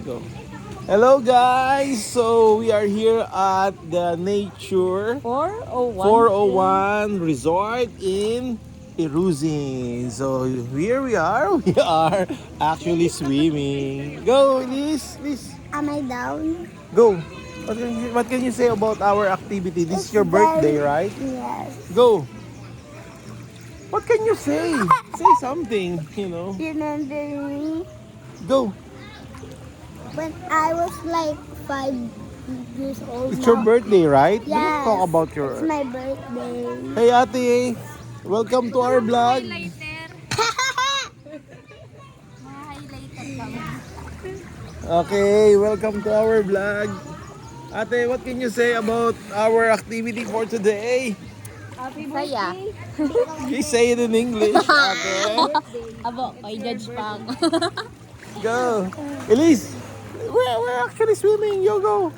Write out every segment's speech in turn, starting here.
Go. Hello guys! So we are here at the Nature 401 Resort in Iruzin. So here we are. We are actually swimming. Go, Elise! Elise! Am I down? Go! What can you say about our activity? This is your birthday, right? Yes. Go! What can you say? Say something, you know. Remember me Go! when I was like 5 years old It's now? your birthday, right? Yes. Let's talk about It's your... my birthday. Hey ate! Welcome to our vlog. Okay, welcome to our vlog. Ate, what can you say about our activity for today? Saya. You say it in English, ate. Abo, kay Judge Pang. Go. Elise, we're actually swimming. You go.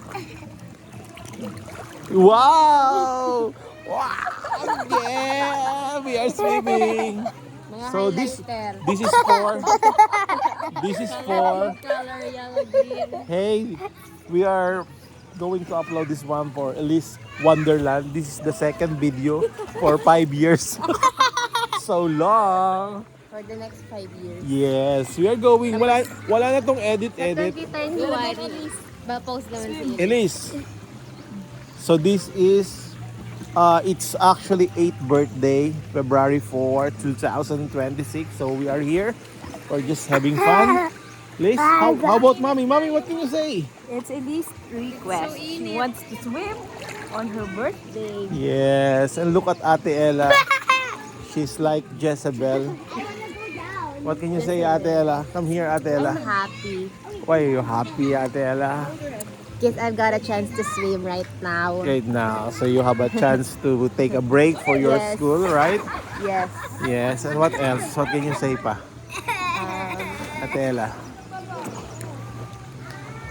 Wow! Wow! Yeah! We are swimming. Mga So this highlighter. this is for Color yellow green. hey, we are going to upload this one for Elise Wonderland. This is the second video for 5 years. So long. For the next 5 years. Yes, we are going. Wala na tong edit. 2021. Ba-post naman si Elise. So this is it's actually 8th birthday, February 4, 2026. So we are here. We're just having fun. Liz, how about mommy? Mommy, what can you say? It's Elise's request. She wants to swim on her birthday. Yes, and look at Ate Ella. She's like Jezebel. What can you say, Ate Ella? Come here, Ate Ella. happy. Why are you happy, Ate Ella? Because I've got a chance to swim right now. Right now, so you have a chance to take a break for your Yes. school, right? Yes. Yes, and what else? What can you say pa? Ate Ella.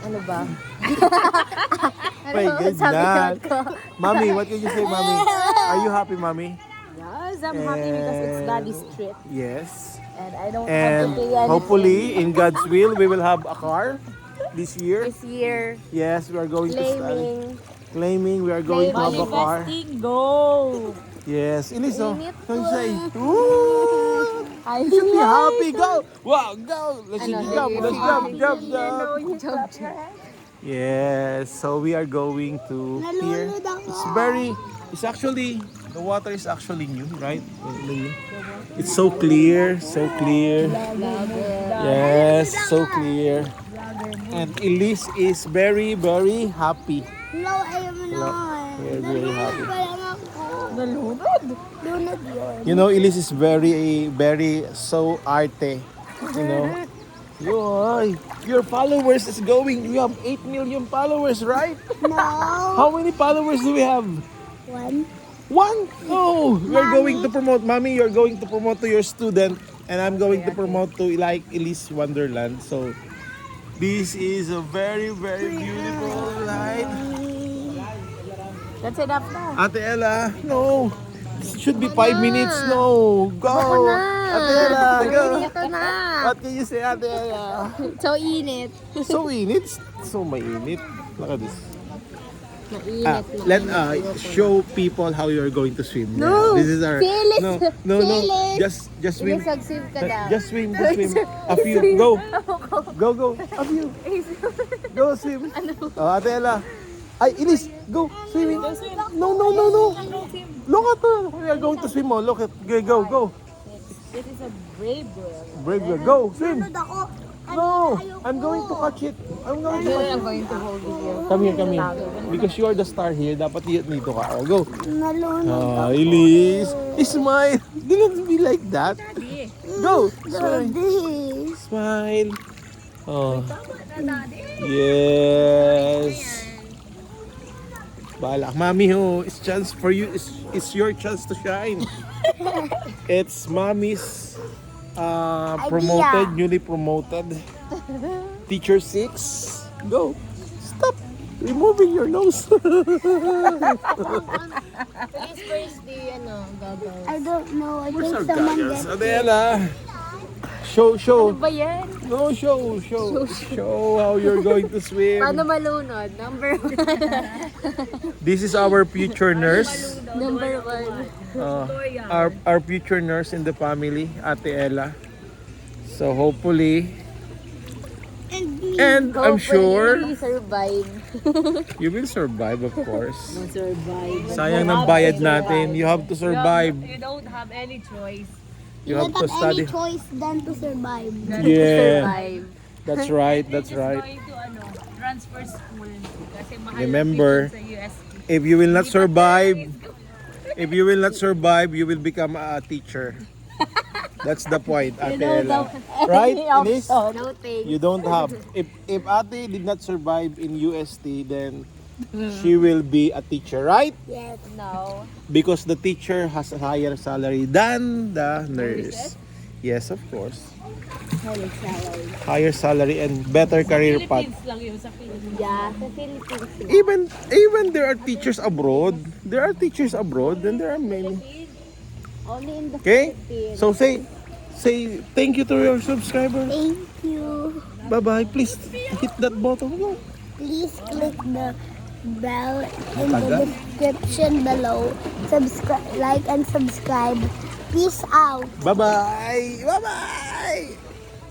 Ano ba? My goodness. Mommy, what can you say, Mommy? Are you happy, Mommy? Yes, I'm happy because it's daddy's trip. Yes. And I don't And have to pay anything. hopefully, in God's will, we will have a car this year. This year, Yes, we are going to start claiming we are going to have a car. Manifesting, go! Yes, Elise, oh, Init can you po. say? Woo! I You should be happy. Go! Wow, go! Let's Ano, jump. Let's jump, jump, jump. you clap your hands. Yes, so we are going to here. Nalulod ako. It's actually, the water is actually new, right? It's so clear, so clear. Yes, so clear. And Elise is very, very happy. No, ayaw mo na. Very, very happy. Pa lang ako. Nalunod. Lunod yun. You know, Elise is very, very so arte. You know? Your followers is going. You have 8 million followers, right? No. How many followers do we have? 1. One? No. We're going to promote. Mommy, you're going to promote to your student. And I'm going to promote to like Elise Wonderland. So, this is a very, very beautiful night. That's enough na. Ate Ella, no. It should be 5 minutes. No. Go. Ate Ella, go. ito na. What can you say, Ate Ella? So init. So init. So mainit. Look at this. Mainit. Let show people how you are going to swim. No. This is our Phyllis. no. Phyllis. Just swim. Mag-swim ka daw. Just swim. A few. Go. Go. A few. Go swim. Oh, Ate Ella. Ay, Elise, go swimming. No. Look at her. We are going to swim. Oh, look at. Go. This is a brave girl. Brave girl. Go swim. Lunod ako. No, I'm going to catch it. I'm going to catch it. I'm going to hold it here. Come here. Because you are the star here. Dapat dito ka. Oh, go. Nalunod. Ah, Elise. Smile. Do not be like that. Go. Smile. Daddy. Smile. Oh. Yes. Balak. Mommy, oh, it's chance for you. It's your chance to shine. It's mommy's newly promoted. Teacher 6. Go. Stop removing your nose. This first day, gagawin. I don't know. I Where's our think someone goggles? get Adela. Show. Ba yan? No, show how you're going to swim. Paano malunod? Number 1. This is our future nurse. Number 1. Our future nurse in the family, Ate Ella. So hopefully, and I'm sure You survive. you will survive, of course. Survive. Sayang ng bayad natin. You have to survive. You don't have any choice. You don't have to have study. any choice than to survive. Yeah, Survive. that's right. That's Just right. going to transfer school. Kasi mahal Remember, sa UST. if you will not survive, you will become a teacher. That's the point, Ate Ella. Right, Inis? No thanks. You don't have. If Ate did not survive in UST, then she will be a teacher, right? Yes. No. Because the teacher has a higher salary than the nurse. Yes, of course. Higher salary and better career path. Philippines lang yun sa Philippines. Yeah, sa Philippines. Even there are teachers abroad. There are teachers abroad, and there are many. Only in the Okay? Philippines. So say thank you to your subscriber. Thank you. Bye-bye. Please hit that button. Go. Please click the bell in the description below. Subscribe, like and subscribe. Peace out. Bye-bye. Bye-bye.